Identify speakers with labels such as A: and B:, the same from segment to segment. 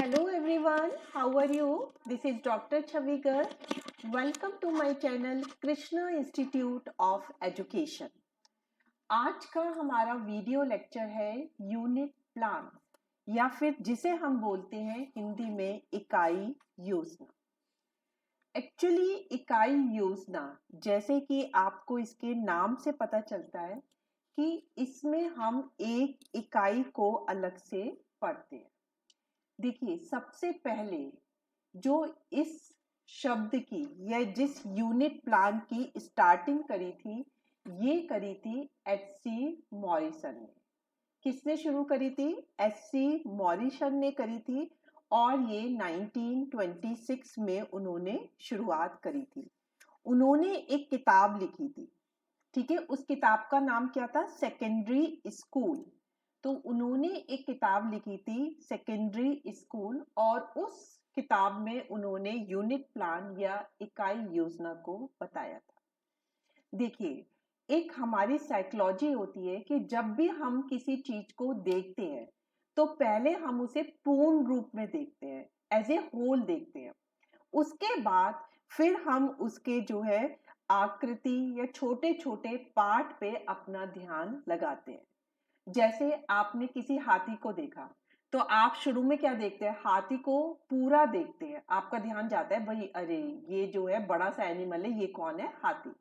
A: Hello everyone, how are you? This is Dr. Chavigar. Welcome to my channel Krishna Institute of Education. आज का हमारा video lecture है unit plan या फिर जिसे हम बोलते हैं हिंदी में इकाई योजना। एक्चुअली इकाई योजना जैसे कि आपको इसके नाम से पता चलता है कि इसमें हम एक इकाई को अलग से पढ़ते हैं। देखिए, सबसे पहले जो इस शब्द की या जिस यूनिट प्लान की स्टार्टिंग करी थी, ये करी थी एच.सी. मॉरिसन ने। किसने शुरू करी थी? एच.सी. मॉरिसन ने करी थी और ये 1926 में उन्होंने शुरुआत करी थी। उन्होंने एक किताब लिखी थी, ठीक है। उस किताब का नाम क्या था? Secondary school. तो उन्होंने एक किताब लिखी थी सेकेंडरी स्कूल और उस किताब में उन्होंने यूनिट प्लान या इकाई योजना को बताया था। देखिए, एक हमारी साइकोलॉजी होती है कि जब भी हम किसी चीज को देखते हैं तो पहले हम उसे पूर्ण रूप में देखते हैं, एज ए होल देखते हैं। उसके बाद फिर हम उसके जो है आकृति या छोटे छोटे पार्ट पे अपना ध्यान लगाते हैं। जैसे आपने किसी हाथी को देखा तो आप शुरू में क्या देखते हैं? हाथी को पूरा देखते हैं, आपका ध्यान जाता है भाई, अरे ये जो है बड़ा सा एनिमल है, ये कौन है? हाथी।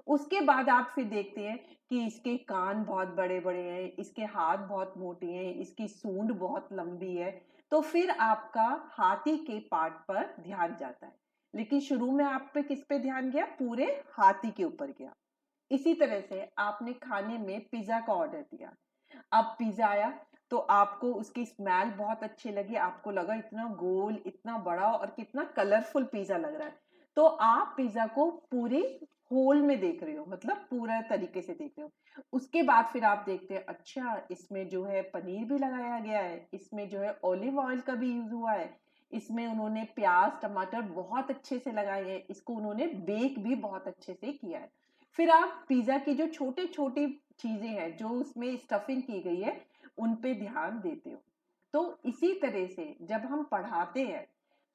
A: उसके बाद आप फिर देखते हैं कि इसके कान बहुत बड़े बड़े हैं, इसके हाथ बहुत मोटे हैं, इसकी सूंड बहुत लंबी है। तो फिर आपका हाथी के पार्ट पर ध्यान जाता है, लेकिन शुरू में आप पे किस पे ध्यान गया? पूरे हाथी के ऊपर गया। इसी तरह से आपने खाने में पिज्जा का ऑर्डर दिया। अब पिज्जा आया तो आपको उसकी स्मेल बहुत अच्छी लगी, आपको लगा इतना गोल, इतना बड़ा और कितना कलरफुल पिज्जा लग रहा है। तो आप पिज्जा को पूरी होल में देख रहे हो, मतलब पूरा तरीके से देख रहे हो। उसके बाद फिर आप देखते हैं, अच्छा इसमें जो है पनीर भी लगाया गया है, इसमें जो है ऑलिव ऑयल का भी यूज हुआ है, इसमें उन्होंने प्याज टमाटर बहुत अच्छे से लगाए हैं, इसको उन्होंने बेक भी बहुत अच्छे से किया है। फिर आप पिज्जा की जो छोटे छोटी चीजें हैं जो उसमें स्टफिंग की गई है उन पे ध्यान देते हो। तो इसी तरह से जब हम पढ़ाते हैं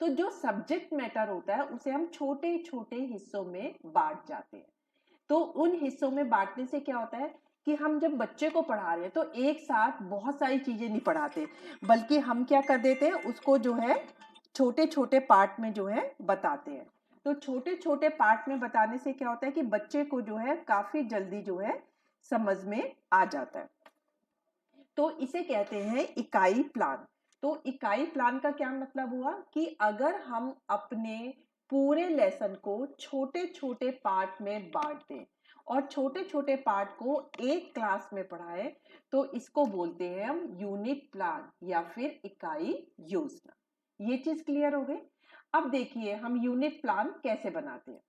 A: तो जो सब्जेक्ट मैटर होता है उसे हम छोटे छोटे हिस्सों में बांट जाते हैं। तो उन हिस्सों में बांटने से क्या होता है कि हम जब बच्चे को पढ़ा रहे हैं तो एक साथ बहुत सारी चीजें नहीं पढ़ाते, बल्कि हम क्या कर देते हैं, उसको जो है छोटे छोटे पार्ट में जो है बताते हैं। तो छोटे छोटे पार्ट में बताने से क्या होता है कि बच्चे को जो है काफी जल्दी जो है समझ में आ जाता है। तो इसे कहते हैं इकाई प्लान। तो इकाई प्लान का क्या मतलब हुआ कि अगर हम अपने पूरे लेसन को छोटे छोटे पार्ट में बांट दें और छोटे छोटे पार्ट को एक क्लास में पढ़ाएं तो इसको बोलते हैं हम यूनिट प्लान या फिर इकाई योजना। ये चीज क्लियर हो गई। अब देखिए हम यूनिट प्लान कैसे बनाते हैं।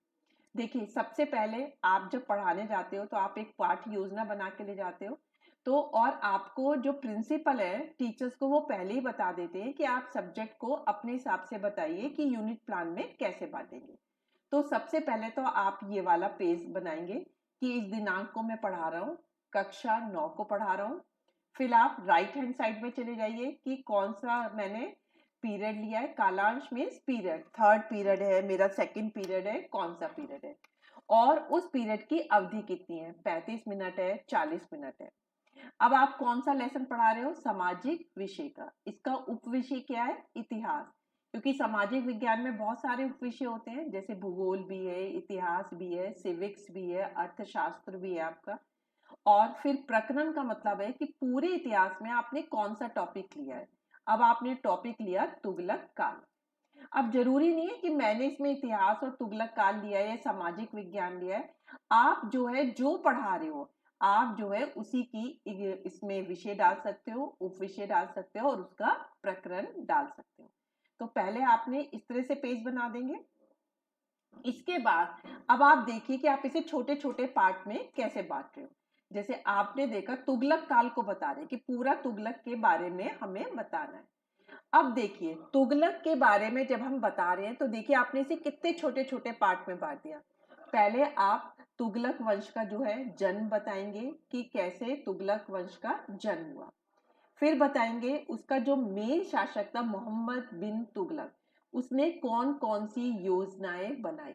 A: देखिए, सबसे पहले आप जब पढ़ाने जाते हो तो आप एक पाठ योजना बना के ले जाते हो। तो और आपको जो प्रिंसिपल है, टीचर्स को वो पहले ही बता देते हैं कि आप सब्जेक्ट को अपने हिसाब से बताइए कि यूनिट प्लान में कैसे बांटेंगे। तो सबसे पहले तो आप ये वाला पेज बनाएंगे कि इस दिनांक को मैं पढ़ा रहा हूँ, कक्षा 9 को पढ़ा रहा हूँ। फिर आप राइट हैंड साइड में चले जाइए कि कौन सा मैंने पीरियड लिया है। कालांश मीन्स पीरियड, थर्ड पीरियड है मेरा, सेकंड पीरियड है, कौन सा पीरियड है और उस पीरियड की अवधि कितनी है, 35 मिनट है, 40 मिनट है। अब आप कौन सा लेसन पढ़ा रहे हो? सामाजिक विषय का। इसका उपविषय क्या है? इतिहास। क्योंकि सामाजिक विज्ञान में बहुत सारे उपविषय होते हैं, जैसे भूगोल भी है, इतिहास भी है, सिविक्स भी है, अर्थशास्त्र भी है आपका। और फिर प्रकरण का मतलब है कि पूरे इतिहास में आपने कौन सा टॉपिक लिया है। अब आपने टॉपिक लिया तुगलक काल। अब जरूरी नहीं है कि मैंने इसमें इतिहास और तुगलक काल लिया है या सामाजिक विज्ञान लिया है। आप जो है जो पढ़ा रहे हो आप जो है उसी की इसमें विषय डाल सकते हो, उपविषय डाल सकते हो और उसका प्रकरण डाल सकते हो। तो पहले आपने इस तरह से पेज बना देंगे। इसके बाद अब आप देखिए कि आप इसे छोटे छोटे पार्ट में कैसे बांट रहे हो। जैसे आपने देखा तुगलक काल को बता रहे कि पूरा तुगलक के बारे में हमें बताना है। अब देखिए तुगलक के बारे में जब हम बता रहे हैं तो देखिए आपने इसे कितने छोटे छोटे पार्ट में बांट दिया। पहले आप तुगलक वंश का जो है जन्म बताएंगे कि कैसे तुगलक वंश का जन्म हुआ। फिर बताएंगे उसका जो मेन शासक था मोहम्मद बिन तुगलक, उसने कौन कौन सी योजनाएं बनाई।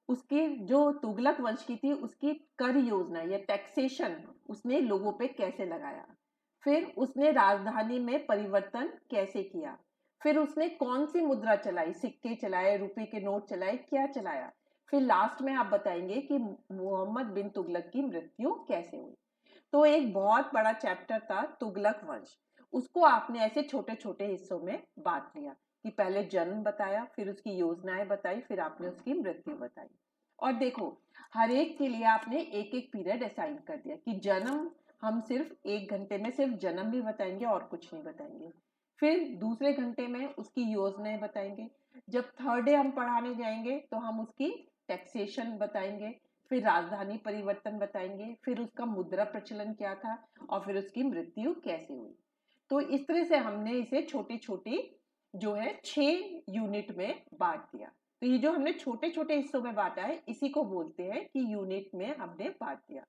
A: उसकी जो तुगलक वंश की थी उसकी कर योजना या टैक्सेशन उसने लोगों पे कैसे लगाया। फिर उसने राजधानी में परिवर्तन कैसे किया। फिर उसने कौन सी मुद्रा चलाई, सिक्के चलाए, रुपए के नोट चलाए, क्या चलाया। फिर लास्ट में आप बताएंगे कि मोहम्मद बिन तुगलक की मृत्यु कैसे हुई। तो एक बहुत बड़ा चैप्टर था तुगलक वंश, उसको आपने ऐसे छोटे छोटे हिस्सों में बांट लिया कि पहले जन्म बताया, फिर उसकी योजनाएं बताई, फिर आपने उसकी मृत्यु बताई। और देखो हर एक के लिए आपने एक एक पीरियड असाइन कर दिया कि जन्म हम सिर्फ 1 घंटे में सिर्फ जन्म भी बताएंगे और कुछ नहीं बताएंगे। फिर दूसरे घंटे में उसकी योजनाएं बताएंगे। जब थर्ड डे हम पढ़ाने जाएंगे तो हम उसकी टैक्सेशन बताएंगे। फिर राजधानी परिवर्तन बताएंगे, फिर उसका मुद्रा प्रचलन क्या था, और फिर उसकी मृत्यु कैसे हुई। तो इस तरह से हमने इसे छोटी छोटी जो है 6 यूनिट में बांट दिया। तो ये जो हमने छोटे छोटे हिस्सों में बांटा है इसी को बोलते हैं कि यूनिट में हमने बांट दिया।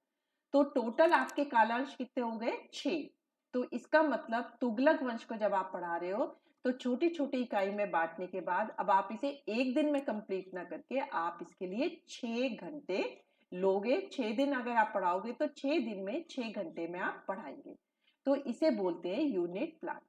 A: तो टोटल आपके कालांश कितने हो गए, 6। तो इसका मतलब तुगलक वंश को जब आप पढ़ा रहे हो तो छोटी छोटी इकाई में बांटने के बाद अब आप इसे एक दिन में कंप्लीट ना करके आप इसके लिए 6 घंटे लोगे। 6 दिन अगर आप पढ़ाओगे तो 6 दिन में 6 घंटे में आप पढ़ाएंगे। तो इसे बोलते हैं यूनिट प्लान।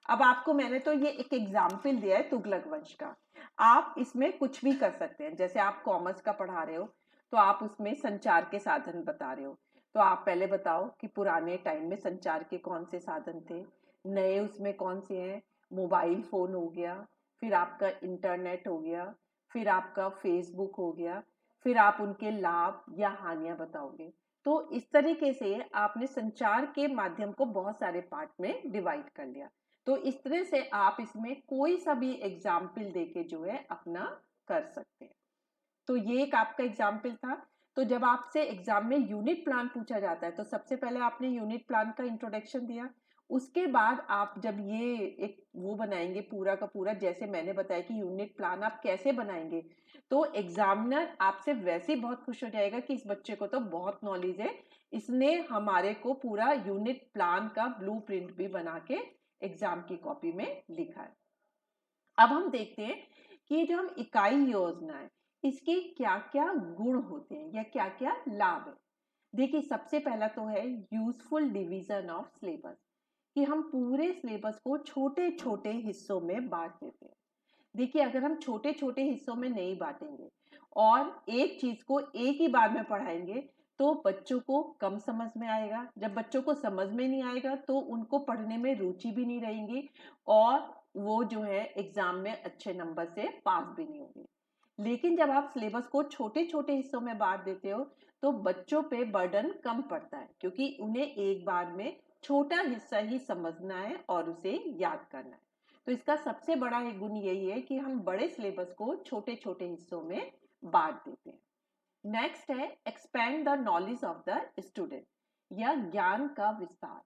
A: अब आपको मैंने तो ये एक एग्जाम्पल दिया है तुगलक वंश का, आप इसमें कुछ भी कर सकते हैं। जैसे आप कॉमर्स का पढ़ा रहे हो तो आप उसमें संचार के साधन बता रहे हो, तो आप पहले बताओ कि पुराने टाइम में संचार के कौन से साधन थे, नए उसमें कौन से हैं। मोबाइल फोन हो गया, फिर आपका इंटरनेट हो गया, फिर आपका फेसबुक हो गया, फिर आप उनके लाभ या हानियां बताओगे। तो इस तरीके से आपने संचार के माध्यम को बहुत सारे पार्ट में डिवाइड कर लिया। तो इस तरह से आप इसमें कोई सा भी एग्जाम्पल देके जो है अपना कर सकते हैं। तो ये एक आपका एग्जाम्पल था। तो जब आपसे एग्जाम में यूनिट प्लान पूछा जाता है तो सबसे पहले आपने यूनिट प्लान का इंट्रोडक्शन दिया। उसके बाद आप जब ये एक वो बनाएंगे पूरा का पूरा, जैसे मैंने बताया कि यूनिट प्लान आप कैसे बनाएंगे, तो एग्जामिनर आपसे वैसे ही बहुत खुश हो जाएगा कि इस बच्चे को तो बहुत नॉलेज है, इसने हमारे को पूरा यूनिट प्लान का ब्लूप्रिंट भी बना के एग्जाम की कॉपी में लिखा है। अब हम देखते हैं कि ये जो हम इकाई योजना है इसके क्या क्या गुण होते हैं या क्या क्या लाभ है। देखिए सबसे पहला तो है यूजफुल डिवीजन ऑफ सिलेबस, कि हम पूरे सिलेबस को छोटे छोटे हिस्सों में बांट देते हैं। देखिए अगर हम छोटे छोटे हिस्सों में नहीं बांटेंगे और एक चीज को एक ही बार में पढ़ाएंगे तो बच्चों को कम समझ में आएगा। जब बच्चों को समझ में नहीं आएगा तो उनको पढ़ने में रुचि भी नहीं रहेगी और वो जो है एग्जाम में अच्छे नंबर से पास भी नहीं होंगे। लेकिन जब आप सिलेबस को छोटे छोटे हिस्सों में बांट देते हो तो बच्चों पे बर्डन कम पड़ता है, क्योंकि उन्हें एक बार में छोटा हिस्सा ही समझना है और उसे याद करना है। तो इसका सबसे बड़ा एक गुण यही है कि हम बड़े सिलेबस को छोटे छोटे हिस्सों में बांट देते हैं। नेक्स्ट है expand the knowledge of the student, या ज्ञान का विस्तार।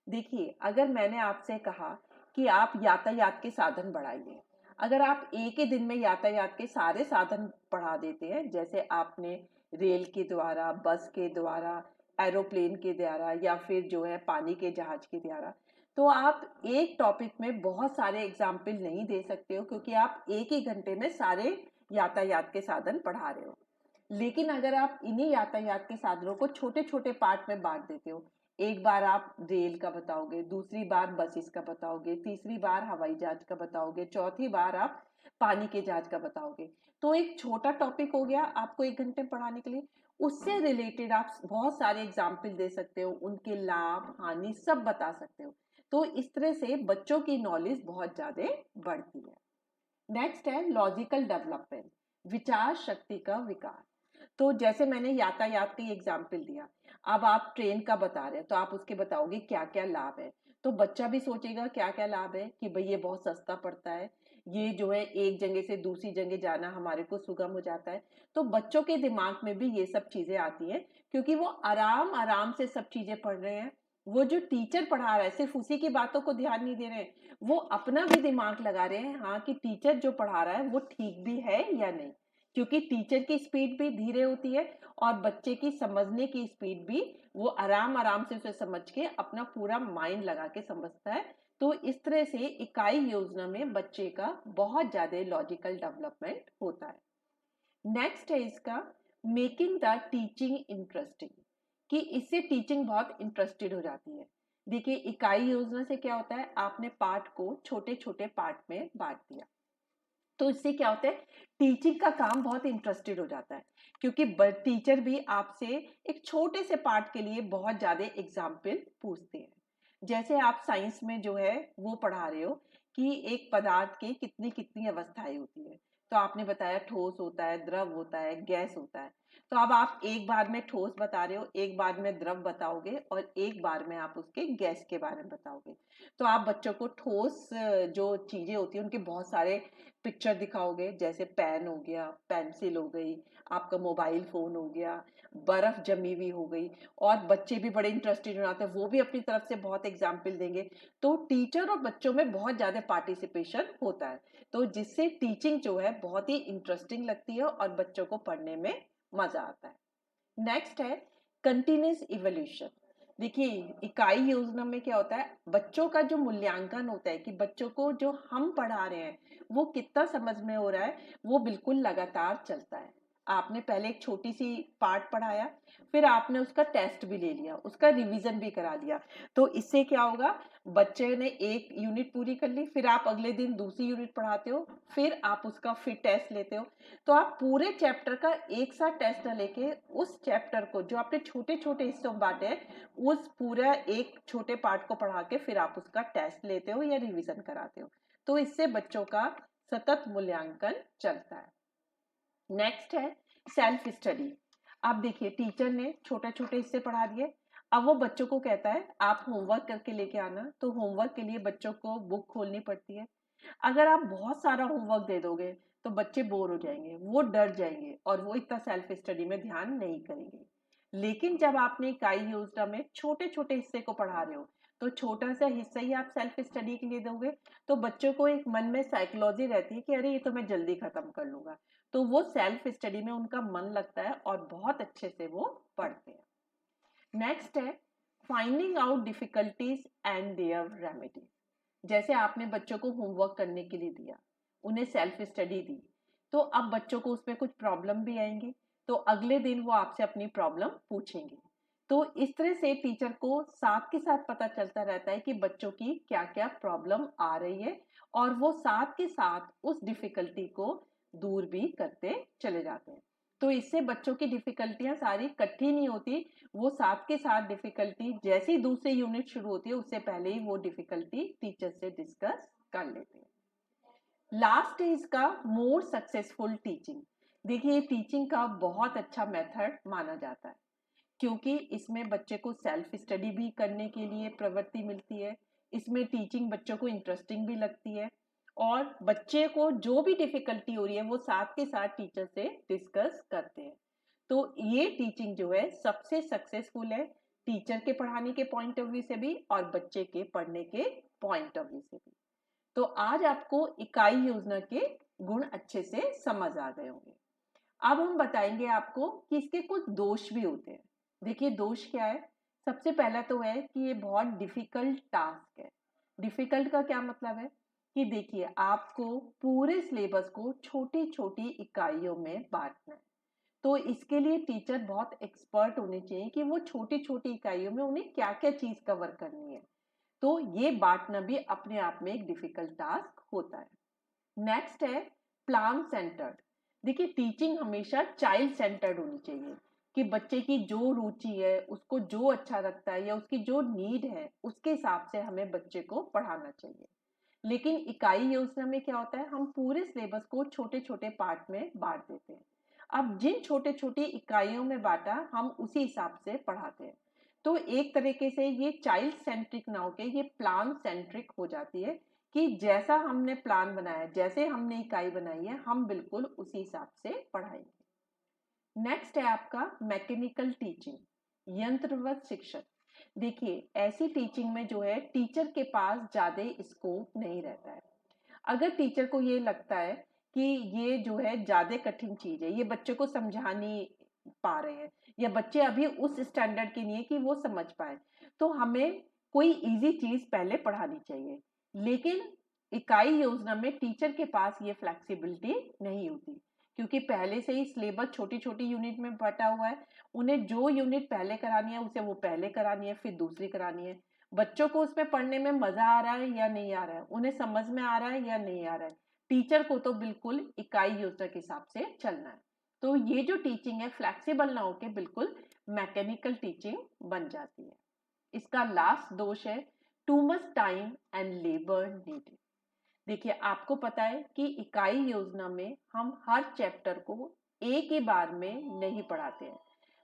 A: देखिए अगर मैंने आपसे कहा कि आप यातायात के साधन बढ़ाइए, अगर आप एक ही दिन में यातायात के सारे साधन बढ़ा देते हैं, जैसे आपने रेल के द्वारा, बस के द्वारा, एरोप्लेन के द्वारा या फिर जो है पानी के जहाज के द्वारा, तो आप एक टॉपिक में बहुत सारे एग्जाम्पल नहीं दे सकते हो, क्योंकि आप एक ही घंटे में सारे यातायात के साधन पढ़ा रहे हो। लेकिन अगर आप इन्हीं यातायात के साधनों को छोटे छोटे पार्ट में बांट देते हो, एक बार आप रेल का बताओगे, दूसरी बार बसेस का बताओगे, तीसरी बार हवाई जहाज का बताओगे, चौथी बार आप पानी के जहाज का बताओगे, तो एक छोटा टॉपिक हो गया आपको 1 घंटे पढ़ाने के लिए। उससे रिलेटेड आप बहुत सारे एग्जाम्पल दे सकते हो, उनके लाभ हानि सब बता सकते हो। तो इस तरह से बच्चों की नॉलेज बहुत ज्यादा बढ़ती है। नेक्स्ट है लॉजिकल डेवलपमेंट, विचार शक्ति का विकास। तो जैसे मैंने यातायात की एग्जाम्पल दिया, अब आप ट्रेन का बता रहे हैं तो आप उसके बताओगे क्या क्या लाभ है, तो बच्चा भी सोचेगा क्या क्या लाभ है, कि भाई ये बहुत सस्ता पड़ता है, ये जो है एक जगह से दूसरी जगह जाना हमारे को सुगम हो जाता है। तो बच्चों के दिमाग में भी ये सब चीजें आती हैं, क्योंकि वो आराम आराम से सब चीजें पढ़ रहे हैं। वो जो टीचर पढ़ा रहा है सिर्फ उसी की बातों को ध्यान नहीं दे रहे हैं, वो अपना भी दिमाग लगा रहे हैं, हाँ कि टीचर जो पढ़ा रहा है वो ठीक भी है या नहीं। क्योंकि टीचर की स्पीड भी धीरे होती है और बच्चे की समझने की स्पीड भी, वो आराम आराम से उसे समझ के अपना पूरा माइंड लगा के समझता है। तो इस तरह से इकाई योजना में बच्चे का बहुत ज्यादा लॉजिकल डेवलपमेंट होता है। नेक्स्ट है इसका मेकिंग द टीचिंग इंटरेस्टिंग, कि इससे टीचिंग बहुत इंटरेस्टेड हो जाती है। देखिए इकाई योजना से क्या होता है, आपने पाठ को छोटे छोटे पार्ट में बांट दिया, तो इससे क्या होता है, टीचिंग का काम बहुत इंटरेस्टेड हो जाता है, क्योंकि टीचर भी आपसे एक छोटे से पार्ट के लिए बहुत ज्यादा एग्जाम्पल पूछते हैं। जैसे आप साइंस में जो है वो पढ़ा रहे हो कि एक पदार्थ के कितनी कितनी अवस्थाएं होती है, तो आपने बताया ठोस होता है, द्रव होता है, गैस होता है। तो अब आप एक बार में ठोस बता रहे हो, एक बार में द्रव बताओगे और एक बार में आप उसके गैस के बारे में बताओगे। तो आप बच्चों को ठोस जो चीजें होती है उनके बहुत सारे पिक्चर दिखाओगे, जैसे पेन हो गया, पेंसिल हो गई, आपका मोबाइल फोन हो गया, बर्फ जमी हुई हो गई, और बच्चे भी बड़े इंटरेस्टेड हो जाते हैं, वो भी अपनी तरफ से बहुत एग्जाम्पल देंगे। तो टीचर और बच्चों में बहुत ज्यादा पार्टिसिपेशन होता है, तो जिससे टीचिंग जो है बहुत ही इंटरेस्टिंग लगती है और बच्चों को पढ़ने में मजा आता है। नेक्स्ट है कंटिन्यूस इवोल्यूशन। देखिए इकाई योजना में क्या होता है, बच्चों का जो मूल्यांकन होता है कि बच्चों को जो हम पढ़ा रहे हैं वो कितना समझ में हो रहा है, वो बिल्कुल लगातार चलता है। आपने पहले एक छोटी सी पार्ट पढ़ाया, फिर आपने उसका टेस्ट भी ले लिया, उसका रिवीजन भी करा लिया, तो इससे क्या होगा, बच्चे ने एक यूनिट पूरी कर ली, फिर आप अगले दिन दूसरी यूनिट पढ़ाते हो, फिर आप उसका फिर टेस्ट लेते हो। तो आप पूरे चैप्टर का एक साथ टेस्ट न लेके उस चैप्टर को जो आपने छोटे छोटे हिस्सों में बांटे हैं, उस पूरा एक छोटे पार्ट को पढ़ा के फिर आप उसका टेस्ट लेते हो या रिवीजन कराते हो। तो इससे बच्चों का सतत मूल्यांकन चलता है। नेक्स्ट है सेल्फ स्टडी। आप देखिए टीचर ने छोटे छोटे हिस्से पढ़ा दिए, अब वो बच्चों को कहता है आप होमवर्क करके लेके आना, तो होमवर्क के लिए बच्चों को बुक खोलनी पड़ती है। अगर आप बहुत सारा होमवर्क दे दोगे तो बच्चे बोर हो जाएंगे, वो डर जाएंगे और वो इतना सेल्फ स्टडी में ध्यान नहीं करेंगे। लेकिन जब आपने इकाई योजना में छोटे छोटे हिस्से को पढ़ा रहे हो, तो छोटा सा हिस्सा ही आप सेल्फ स्टडी के लिए दोगे, तो बच्चों को एक मन में साइकोलॉजी रहती है कि अरे ये तो मैं जल्दी खत्म कर लूंगा, तो वो सेल्फ स्टडी में उनका मन लगता है और बहुत अच्छे से वो पढ़ते हैं। नेक्स्ट है finding out difficulties and their remedy. जैसे आपने बच्चों को होमवर्क करने के लिए दिया, उन्हें सेल्फ स्टडी दी, तो अब बच्चों को उसमें कुछ प्रॉब्लम भी आएंगी, तो अगले दिन वो आपसे अपनी प्रॉब्लम पूछेंगे। तो इस तरह से टीचर को साथ के साथ पता चलता रहता है कि बच्चों की क्या क्या प्रॉब्लम आ रही है, और वो साथ के साथ उस डिफिकल्टी को दूर भी करते चले जाते हैं। तो इससे बच्चों की डिफिकल्टियां सारी इकट्ठी नहीं होती, वो साथ के साथ डिफिकल्टी जैसे ही दूसरी यूनिट शुरू होती है उससे पहले ही वो डिफिकल्टी टीचर से डिस्कस कर लेते हैं। लास्ट है इसका मोर सक्सेसफुल टीचिंग। देखिए टीचिंग का बहुत अच्छा मेथड माना जाता है, क्योंकि इसमें बच्चे को सेल्फ स्टडी भी करने के लिए प्रवृत्ति मिलती है, इसमें टीचिंग बच्चों को इंटरेस्टिंग भी लगती है, और बच्चे को जो भी डिफिकल्टी हो रही है वो साथ के साथ टीचर से डिस्कस करते हैं। तो ये टीचिंग जो है सबसे सक्सेसफुल है, टीचर के पढ़ाने के पॉइंट ऑफ व्यू से भी और बच्चे के पढ़ने के पॉइंट ऑफ व्यू से भी। तो आज आपको इकाई योजना के गुण अच्छे से समझ आ गए होंगे। अब हम बताएंगे आपको कि इसके कुछ दोष भी होते हैं। देखिए दोष क्या है, सबसे पहला तो है कि ये बहुत डिफिकल्ट टास्क है। डिफिकल्ट का क्या मतलब है कि देखिए आपको पूरे सिलेबस को छोटी छोटी इकाइयों में बांटना है, तो इसके लिए टीचर बहुत एक्सपर्ट होने चाहिए कि वो छोटी छोटी इकाइयों में उन्हें क्या क्या चीज कवर करनी है। तो ये बांटना भी अपने आप में एक डिफिकल्ट टास्क होता है। नेक्स्ट है प्लान सेंटर्ड। देखिए टीचिंग हमेशा चाइल्ड सेंटर्ड होनी चाहिए, कि बच्चे की जो रुचि है, उसको जो अच्छा लगता है या उसकी जो नीड है उसके हिसाब से हमें बच्चे को पढ़ाना चाहिए। लेकिन इकाई योजना में क्या होता है, हम पूरे सिलेबस को छोटे छोटे पार्ट में बांट देते हैं। अब जिन छोटे छोटी इकाइयों में बांटा हम उसी हिसाब से पढ़ाते हैं। तो एक तरीके से ये चाइल्ड सेंट्रिक ना होके ये प्लान सेंट्रिक हो जाती है, कि जैसा हमने प्लान बनाया, जैसे हमने इकाई बनाई है, हम बिल्कुल उसी हिसाब से पढ़ाएंगे। नेक्स्ट है आपका मैकेनिकल टीचिंग, यंत्रवत शिक्षण। देखिए ऐसी टीचिंग में जो है टीचर के पास ज्यादा स्कोप नहीं रहता है। अगर टीचर को ये लगता है कि ये जो है ज़्यादा कठिन चीज़ है, ये बच्चे को समझा नहीं पा रहे हैं, या बच्चे अभी उस स्टैंडर्ड के नहीं है कि वो समझ पाए, तो हमें कोई इजी चीज़ पहले पढ़ानी चाहिए। लेकिन इकाई योजना में टीचर के पास ये फ्लेक्सिबिलिटी नहीं होती, क्योंकि पहले से ही सिलेबस छोटी-छोटी यूनिट में बँटा हुआ है। उन्हें जो यूनिट पहले करानी है, उसे वो पहले करानी है, फिर दूसरी करानी है। बच्चों को उसमें पढ़ने में मज़ा आ रहा है या नहीं आ रहा है, उन्हें समझ में आ रहा है या नहीं आ रहा है। टीचर को तो बिल्कुल इकाई योजना के हिसाब से चलना है। तो ये जो टीचिंग है फ्लेक्सिबल ना होके बिल्कुल मैकेनिकल टीचिंग बन जाती है। इसका लास्ट दोष है too much time and labour needed. देखिए, आपको पता है कि इकाई योजना में हम हर चैप्टर को एक ही बार में नहीं पढ़ाते हैं,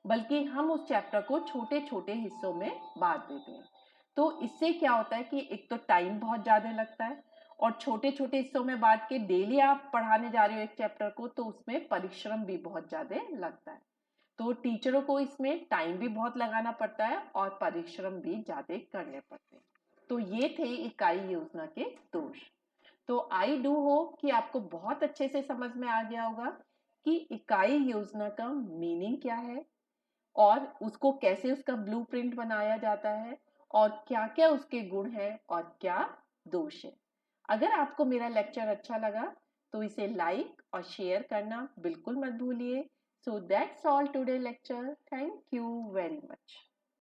A: बल्कि हम उस चैप्टर को छोटे छोटे हिस्सों में बांट देते हैं। तो इससे क्या होता है कि एक तो टाइम बहुत ज़्यादा लगता है, और छोटे छोटे हिस्सों में बांट के डेली आप पढ़ाने जा रहे हो एक चैप्टर को, तो उसमें परिश्रम भी बहुत ज़्यादा लगता है। तो टीचरों को इसमें टाइम भी बहुत लगाना पड़ता है और परिश्रम भी ज़्यादा करने पड़ते हैं। तो ये थे इकाई योजना के दोष। तो आई डू होप कि आपको बहुत अच्छे से समझ में आ गया होगा कि इकाई योजना का मीनिंग क्या है, और उसको कैसे उसका ब्लूप्रिंट बनाया जाता है, और क्या क्या उसके गुण हैं और क्या दोष है। अगर आपको मेरा लेक्चर अच्छा लगा तो इसे लाइक और शेयर करना बिल्कुल मत भूलिए। So that's all today lecture. Thank you very much.